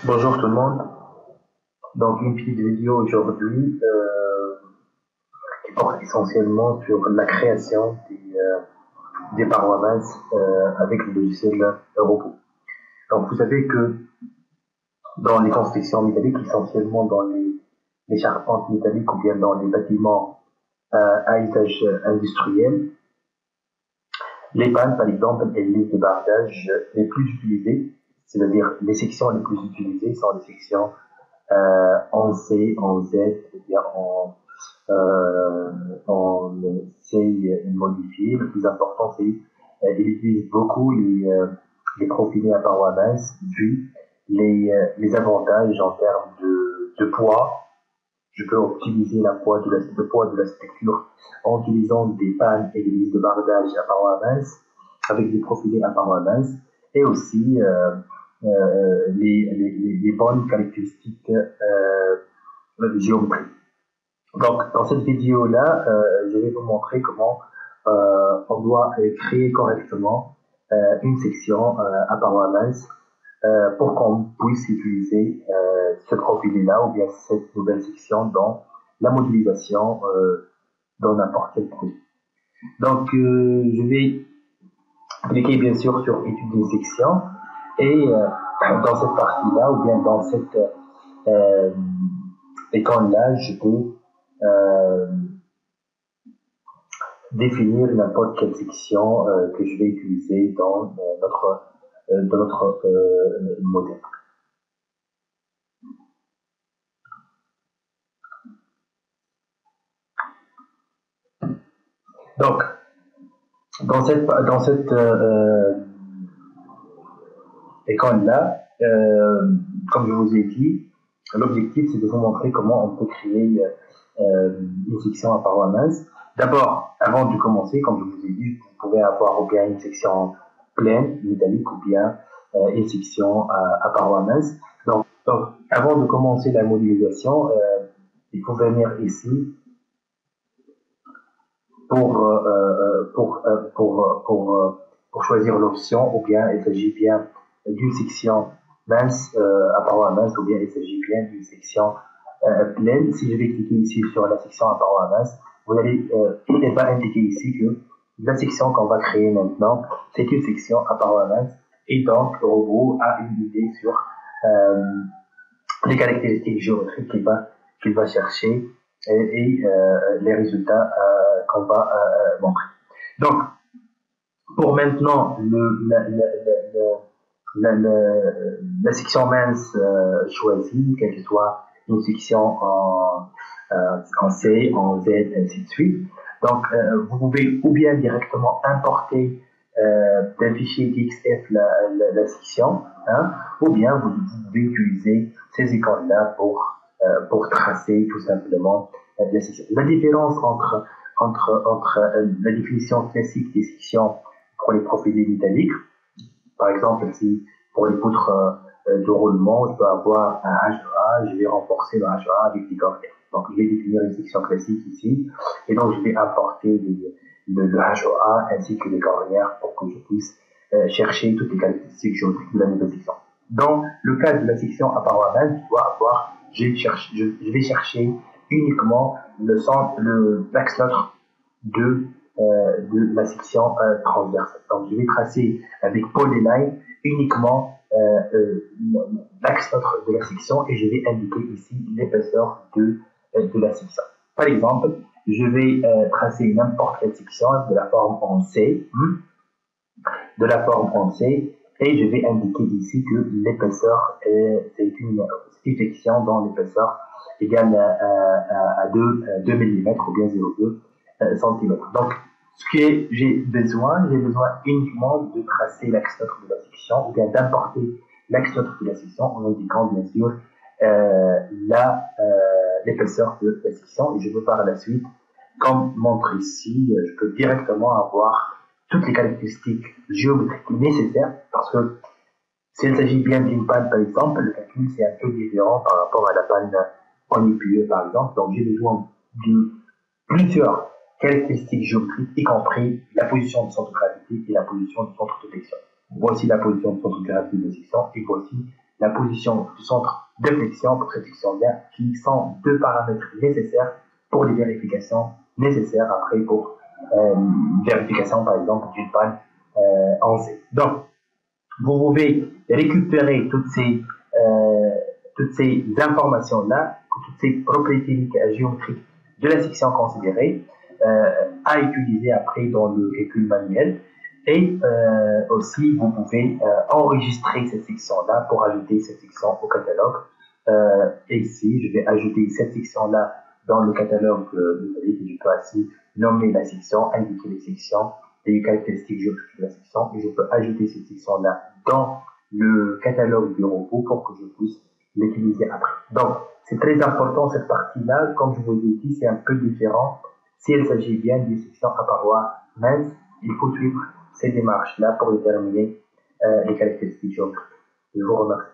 Bonjour tout le monde. Donc une petite vidéo aujourd'hui qui porte essentiellement sur la création des parois minces avec le logiciel Robot. Donc vous savez que dans les constructions métalliques, essentiellement dans les charpentes métalliques ou bien dans les bâtiments à usage industriel, les pannes par exemple et les listes de bardage les plus utilisées, c'est-à-dire les sections les plus utilisées sont les sections en C, en Z, ou bien en C modifié. Le plus important, c'est qu'il utilise beaucoup les profilés à parois minces, vu les avantages en termes de poids. Je peux optimiser le poids de la structure en utilisant des pannes et des listes de bardage à parois minces, avec des profilés à parois minces, et aussi les bonnes caractéristiques géométriques. Donc, dans cette vidéo-là, je vais vous montrer comment on doit créer correctement une section à parois minces pour qu'on puisse utiliser ce profil-là ou bien cette nouvelle section dans la modélisation dans n'importe quel projet. Donc, je vais cliquer bien sûr sur étudier section et dans cette partie-là ou bien dans cette euh, école-là, je peux définir n'importe quelle section que je vais utiliser dans notre modèle. Donc, dans cette école-là, comme je vous ai dit, l'objectif c'est de vous montrer comment on peut créer une section à parois minces. D'abord, avant de commencer, comme je vous ai dit, vous pouvez avoir ou bien une section pleine, métallique, ou bien une section à parois minces. Donc, avant de commencer la modélisation, il faut venir ici pour choisir l'option, ou bien il s'agit bien d'une section mince à parois minces, ou bien il s'agit bien d'une section pleine. Si je vais cliquer ici sur la section à parois minces, vous allez, il va indiquer ici que la section qu'on va créer maintenant, c'est une section à parois minces, et donc le robot a une idée sur les caractéristiques géométriques qu'il va chercher et les résultats qu'on va montrer. Donc, pour maintenant la section mince choisie, quelle que soit une section en C, en Z, ainsi de suite. Donc, vous pouvez ou bien directement importer d'un fichier DXF la section, hein, ou bien vous pouvez utiliser ces icônes-là pour tracer tout simplement la section. La différence entre la définition classique des sections pour les profilés métalliques, par exemple, si pour les poutres de roulement, je peux avoir un HA, je vais renforcer le HA avec des cornières. Donc, je vais définir une section classique ici, et donc je vais apporter le HA ainsi que les cornières pour que je puisse chercher toutes les caractéristiques géométriques de la nouvelle section. Dans le cas de la section à parois minces, je vais chercher uniquement l'axe neutre de la section transversale. Donc, je vais tracer avec polyline uniquement l'axe neutre de la section et je vais indiquer ici l'épaisseur de la section. Par exemple, je vais tracer n'importe quelle section de la forme en C, et je vais indiquer ici que l'épaisseur c'est une section dont l'épaisseur égale à 2 mm ou bien 0,2 cm. Donc, ce que j'ai besoin uniquement de tracer l'axe neutre de la section ou bien d'importer l'axe neutre de la section en indiquant bien sûr l'épaisseur de la section, et je peux par la suite, comme montre ici, je peux directement avoir toutes les caractéristiques géométriques nécessaires, parce que s'il s'agit bien d'une panne par exemple, le calcul c'est un peu différent par rapport à la panne en IPE par exemple. Donc j'ai besoin de plusieurs caractéristiques géométriques, y compris la position de centre de gravité et la position de centre de section. Voici la position de centre de gravité de la section et voici la position du centre de flexion pour cette section-là, qui sont deux paramètres nécessaires pour les vérifications nécessaires après pour vérification, par exemple, d'une panne en C. Donc, vous pouvez récupérer toutes ces informations-là, toutes ces propriétés géométriques de la section considérée, à utiliser après dans le calcul manuel. Et aussi, vous pouvez enregistrer cette section-là pour ajouter cette section au catalogue. Et ici, je vais ajouter cette section-là dans le catalogue numérique. Je peux ainsi nommer la section, indiquer les sections, les caractéristiques géométriques de la section, et je peux ajouter cette section-là dans le catalogue du robot pour que je puisse l'utiliser après. Donc, c'est très important cette partie-là. Comme je vous ai dit, c'est un peu différent. Si il s'agit bien d'une section à parois minces, il faut suivre ces démarches-là pour déterminer les caractéristiques géométriques. Je vous remercie.